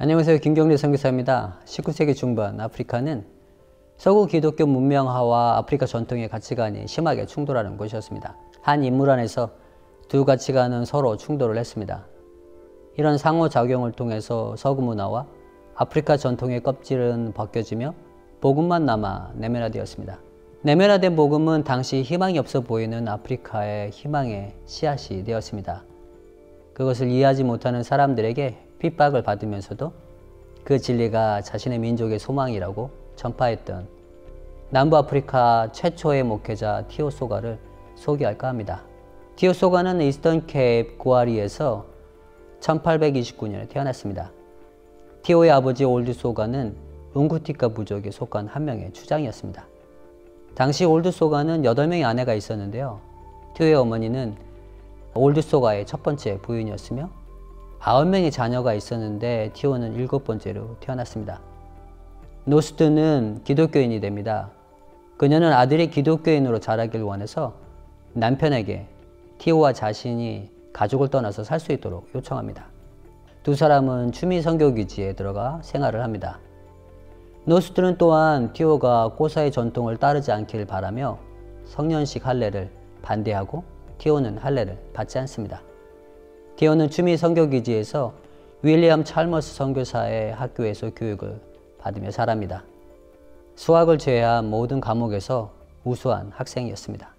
안녕하세요. 김경래 선교사입니다. 19세기 중반 아프리카는 서구 기독교 문명화와 아프리카 전통의 가치관이 심하게 충돌하는 곳이었습니다. 한 인물 안에서 두 가치관은 서로 충돌을 했습니다. 이런 상호작용을 통해서 서구 문화와 아프리카 전통의 껍질은 벗겨지며 복음만 남아 내면화되었습니다. 내면화된 복음은 당시 희망이 없어 보이는 아프리카의 희망의 씨앗이 되었습니다. 그것을 이해하지 못하는 사람들에게 핍박을 받으면서도 그 진리가 자신의 민족의 소망이라고 전파했던 남부 아프리카 최초의 목회자 티오소가를 소개할까 합니다. 티오소가는 이스턴 케이프 구아리에서 1829년에 태어났습니다. 티오의 아버지 올드소가는 웅구티카 부족에 속한 한 명의 추장이었습니다. 당시 올드소가는 8명의 아내가 있었는데요. 티오의 어머니는 올드소가의 첫 번째 부인이었으며 9명의 자녀가 있었는데 티오는 7번째로 태어났습니다. 노스트는 기독교인이 됩니다. 그녀는 아들이 기독교인으로 자라길 원해서 남편에게 티오와 자신이 가족을 떠나서 살 수 있도록 요청합니다. 두 사람은 추미 선교기지에 들어가 생활을 합니다. 노스트는 또한 티오가 꼬사의 전통을 따르지 않기를 바라며 성년식 할례를 반대하고 티오는 할례를 받지 않습니다. 티오는 추미 선교기지에서 윌리엄 찰머스 선교사의 학교에서 교육을 받으며 자랍니다. 수학을 제외한 모든 과목에서 우수한 학생이었습니다.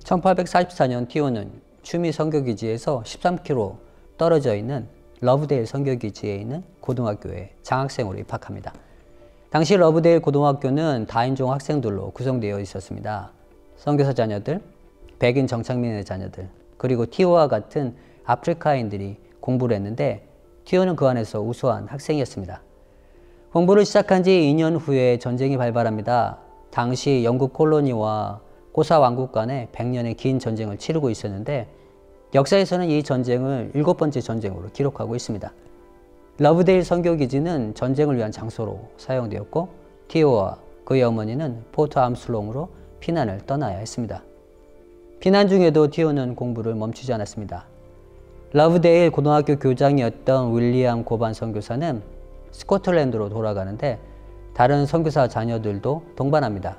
1844년 티오는 추미 선교기지에서 13km 떨어져 있는 러브데일 선교기지에 있는 고등학교에 장학생으로 입학합니다. 당시 러브데일 고등학교는 다인종 학생들로 구성되어 있었습니다. 선교사 자녀들, 백인 정착민의 자녀들, 그리고 티오와 같은 아프리카인들이 공부를 했는데 티오는 그 안에서 우수한 학생이었습니다. 공부를 시작한 지 2년 후에 전쟁이 발발합니다. 당시 영국 콜로니와 꼬사 왕국 간의 100년의 긴 전쟁을 치르고 있었는데 역사에서는 이 전쟁을 7번째 전쟁으로 기록하고 있습니다. 러브데일 선교기지는 전쟁을 위한 장소로 사용되었고 티오와 그의 어머니는 포트 암슬롱으로 피난을 떠나야 했습니다. 피난 중에도 티오는 공부를 멈추지 않았습니다. 러브데일 고등학교 교장이었던 윌리엄 고반 선교사는 스코틀랜드로 돌아가는데 다른 선교사 자녀들도 동반합니다.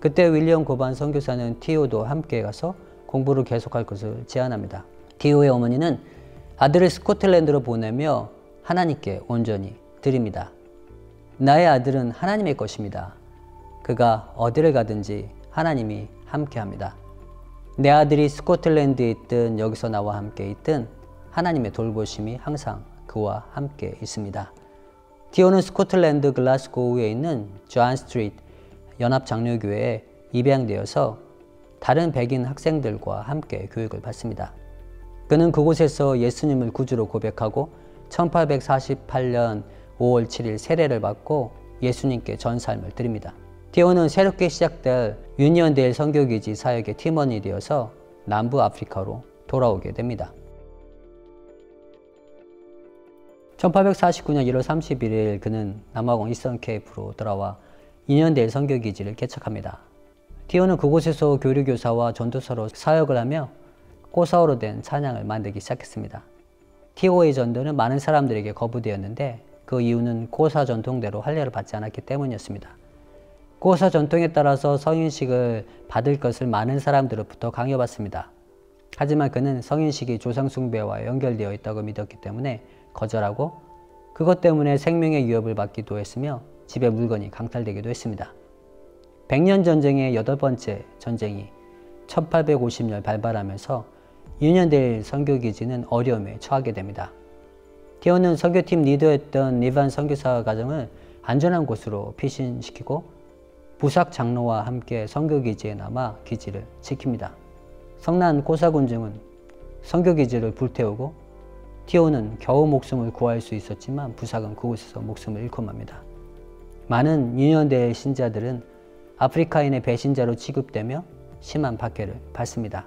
그때 윌리엄 고반 선교사는 티오도 함께 가서 공부를 계속할 것을 제안합니다. 티오의 어머니는 아들을 스코틀랜드로 보내며 하나님께 온전히 드립니다. 나의 아들은 하나님의 것입니다. 그가 어디를 가든지 하나님이 함께합니다. 내 아들이 스코틀랜드에 있든 여기서 나와 함께 있든 하나님의 돌보심이 항상 그와 함께 있습니다. 티오는 스코틀랜드 글라스고우에 있는 존 스트리트 연합장로교회에 입양되어서 다른 백인 학생들과 함께 교육을 받습니다. 그는 그곳에서 예수님을 구주로 고백하고 1848년 5월 7일 세례를 받고 예수님께 전 삶을 드립니다. 티오는 새롭게 시작될 유니언데일 선교기지 사역의 팀원이 되어서 남부 아프리카로 돌아오게 됩니다. 1849년 1월 31일 그는 남아공 이스턴 케이프로 돌아와 유니언데일 선교기지를 개척합니다. 티오는 그곳에서 교류교사와 전도사로 사역을 하며 꼬사어로 된 찬양을 만들기 시작했습니다. 티오의 전도는 많은 사람들에게 거부되었는데 그 이유는 꼬사 전통대로 할례를 받지 않았기 때문이었습니다. 꼬사 전통에 따라서 성인식을 받을 것을 많은 사람들로부터 강요받습니다. 하지만 그는 성인식이 조상숭배와 연결되어 있다고 믿었기 때문에 거절하고 그것 때문에 생명의 위협을 받기도 했으며 집에 물건이 강탈되기도 했습니다. 100년 전쟁의 8번째 전쟁이 1850년 발발하면서 유니언데일 선교기지는 어려움에 처하게 됩니다. 티오는 선교팀 리더였던 니반 선교사 가정을 안전한 곳으로 피신시키고 부삭 장로와 함께 선교기지에 남아 기지를 지킵니다. 성난 꼬사군중은 선교기지를 불태우고 티오는 겨우 목숨을 구할 수 있었지만 부삭은 그곳에서 목숨을 잃고 맙니다. 많은 유니언데일 신자들은 아프리카인의 배신자로 취급되며 심한 박해를 받습니다.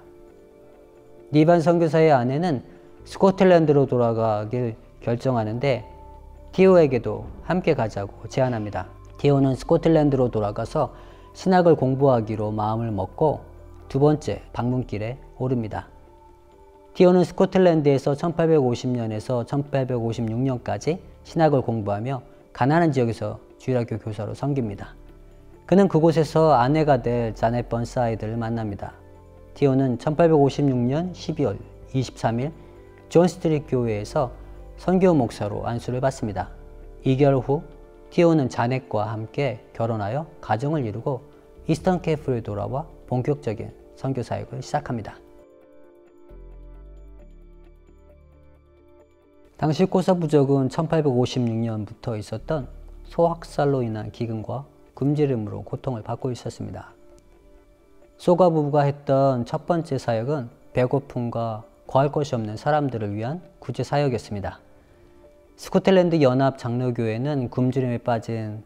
니반 선교사의 아내는 스코틀랜드로 돌아가길 결정하는데 티오에게도 함께 가자고 제안합니다. 티오는 스코틀랜드로 돌아가서 신학을 공부하기로 마음을 먹고 두 번째 방문길에 오릅니다. 티오는 스코틀랜드에서 1850년에서 1856년까지 신학을 공부하며 가난한 지역에서 주일학교 교사로 섬깁니다. 그는 그곳에서 아내가 될 자넷 번사이드를 만납니다. 티오는 1856년 12월 23일 존 스트리트 교회에서 선교 목사로 안수를 받습니다. 2개월 후 티오는 자넷과 함께 결혼하여 가정을 이루고 이스턴 케이프로 돌아와 본격적인 선교 사역을 시작합니다. 당시 꼬사 부족은 1856년부터 있었던 소학살로 인한 기근과 굶주림으로 고통을 받고 있었습니다. 소가 부부가 했던 첫 번째 사역은 배고픔과 거할 것이 없는 사람들을 위한 구제 사역이었습니다. 스코틀랜드 연합 장로교회는 굶주림에 빠진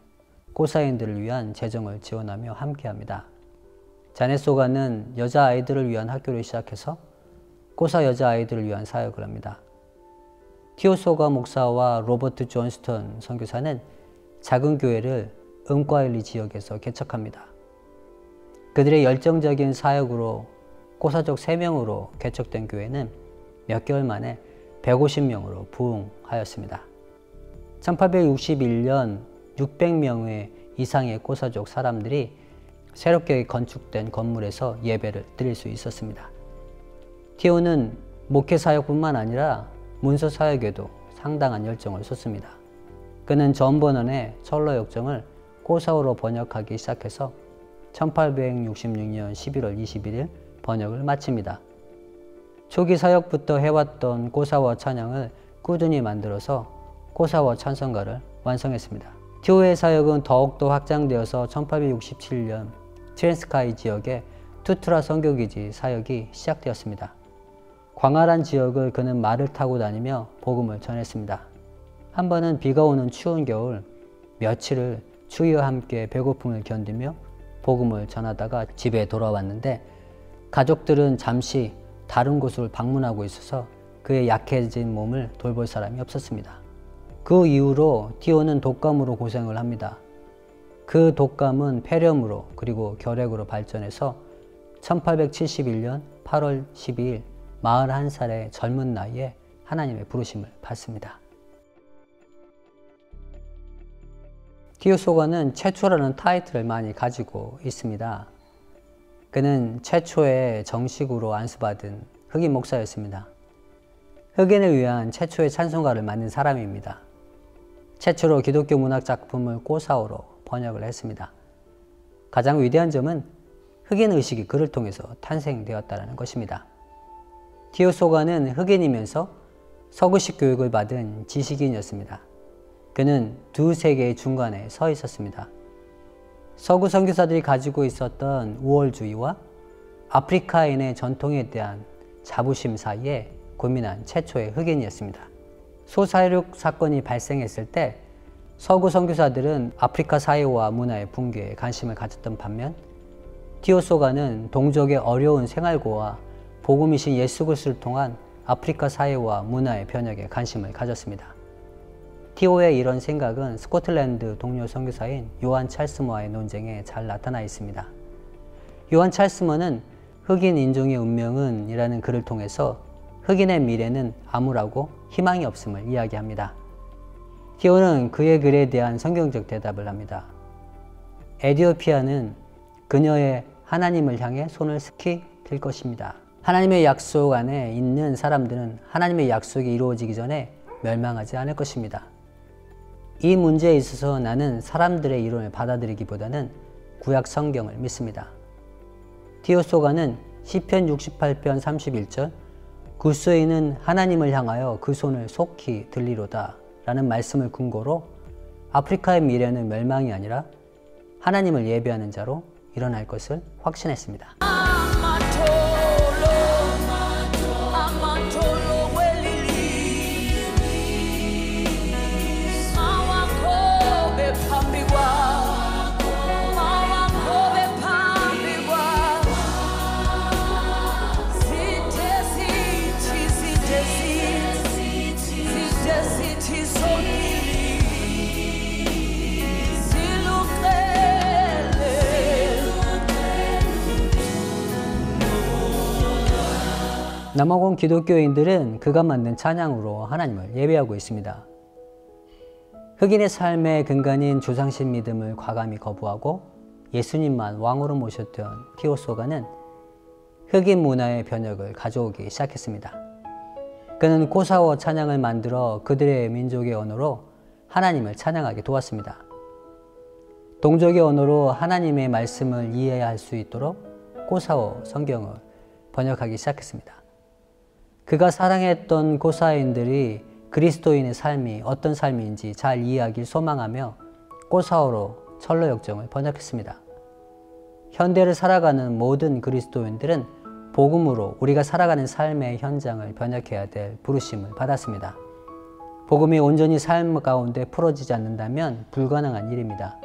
꼬사인들을 위한 재정을 지원하며 함께합니다. 자넷 소가는 여자아이들을 위한 학교를 시작해서 꼬사 여자아이들을 위한 사역을 합니다. 티오 소가 목사와 로버트 존스턴 선교사는 작은 교회를 응과일리 지역에서 개척합니다. 그들의 열정적인 사역으로 꼬사족 3명으로 개척된 교회는 몇 개월 만에 150명으로 부흥하였습니다. 1861년 600명의 이상의 꼬사족 사람들이 새롭게 건축된 건물에서 예배를 드릴 수 있었습니다. 티오는 목회 사역뿐만 아니라 문서 사역에도 상당한 열정을 쏟습니다. 그는 존 버넌의 철로 역정을 꼬사어로 번역하기 시작해서 1866년 11월 21일 번역을 마칩니다. 초기 사역부터 해왔던 꼬사어 찬양을 꾸준히 만들어서 꼬사어 찬송가를 완성했습니다. 티오의 사역은 더욱더 확장되어서 1867년 트랜스카이 지역의 투트라 선교기지 사역이 시작되었습니다. 광활한 지역을 그는 말을 타고 다니며 복음을 전했습니다. 한 번은 비가 오는 추운 겨울 며칠을 추위와 함께 배고픔을 견디며 복음을 전하다가 집에 돌아왔는데 가족들은 잠시 다른 곳을 방문하고 있어서 그의 약해진 몸을 돌볼 사람이 없었습니다. 그 이후로 티오는 독감으로 고생을 합니다. 그 독감은 폐렴으로 그리고 결핵으로 발전해서 1871년 8월 12일 41살의 젊은 나이에 하나님의 부르심을 받습니다. 티오 소가는 최초라는 타이틀을 많이 가지고 있습니다. 그는 최초의 정식으로 안수받은 흑인 목사였습니다. 흑인을 위한 최초의 찬송가를 만든 사람입니다. 최초로 기독교 문학 작품을 꼬사어로 번역을 했습니다. 가장 위대한 점은 흑인 의식이 그를 통해서 탄생되었다는 것입니다. 티오 소가는 흑인이면서 서구식 교육을 받은 지식인이었습니다. 그는 두 세계의 중간에 서 있었습니다. 서구 선교사들이 가지고 있었던 우월주의와 아프리카인의 전통에 대한 자부심 사이에 고민한 최초의 흑인이었습니다. 소사육 사건이 발생했을 때 서구 선교사들은 아프리카 사회와 문화의 붕괴에 관심을 가졌던 반면 티오 소가는 동족의 어려운 생활고와 복음이신 예수 그리스도를 통한 아프리카 사회와 문화의 변혁에 관심을 가졌습니다. 티오의 이런 생각은 스코틀랜드 동료 선교사인 요한 찰스머와의 논쟁에 잘 나타나 있습니다. 요한 찰스머는 흑인 인종의 운명은 이라는 글을 통해서 흑인의 미래는 암울하고 희망이 없음을 이야기합니다. 티오는 그의 글에 대한 성경적 대답을 합니다. 에디오피아는 그녀의 하나님을 향해 손을 스키 들 것입니다. 하나님의 약속 안에 있는 사람들은 하나님의 약속이 이루어지기 전에 멸망하지 않을 것입니다. 이 문제에 있어서 나는 사람들의 이론을 받아들이기보다는 구약 성경을 믿습니다. 티오 소가는 시편 68편 31절 구스인은 하나님을 향하여 그 손을 속히 들리로다 라는 말씀을 근거로 아프리카의 미래는 멸망이 아니라 하나님을 예배하는 자로 일어날 것을 확신했습니다. 남아공 기독교인들은 그가 만든 찬양으로 하나님을 예배하고 있습니다. 흑인의 삶의 근간인 조상신 믿음을 과감히 거부하고 예수님만 왕으로 모셨던 티오소가는 흑인 문화의 변혁을 가져오기 시작했습니다. 그는 고사워 찬양을 만들어 그들의 민족의 언어로 하나님을 찬양하게 도왔습니다. 동족의 언어로 하나님의 말씀을 이해할 수 있도록 고사워 성경을 번역하기 시작했습니다. 그가 사랑했던 고사인들이 그리스도인의 삶이 어떤 삶인지 잘 이해하길 소망하며 고사어로 철로역정을 번역했습니다. 현대를 살아가는 모든 그리스도인들은 복음으로 우리가 살아가는 삶의 현장을 번역해야 될 부르심을 받았습니다. 복음이 온전히 삶 가운데 풀어지지 않는다면 불가능한 일입니다.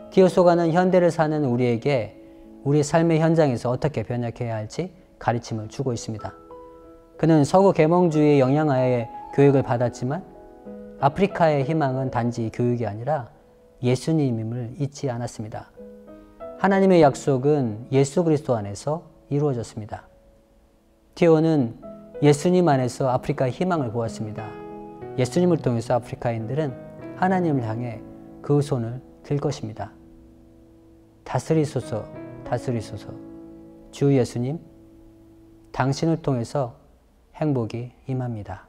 티오소가는 현대를 사는 우리에게 우리 삶의 현장에서 어떻게 번역해야 할지 가르침을 주고 있습니다. 그는 서구 계몽주의의 영향하에 교육을 받았지만 아프리카의 희망은 단지 교육이 아니라 예수님임을 잊지 않았습니다. 하나님의 약속은 예수 그리스도 안에서 이루어졌습니다. 티오는 예수님 안에서 아프리카의 희망을 보았습니다. 예수님을 통해서 아프리카인들은 하나님을 향해 그 손을 들 것입니다. 다스리소서, 다스리소서. 주 예수님, 당신을 통해서 행복이 임합니다.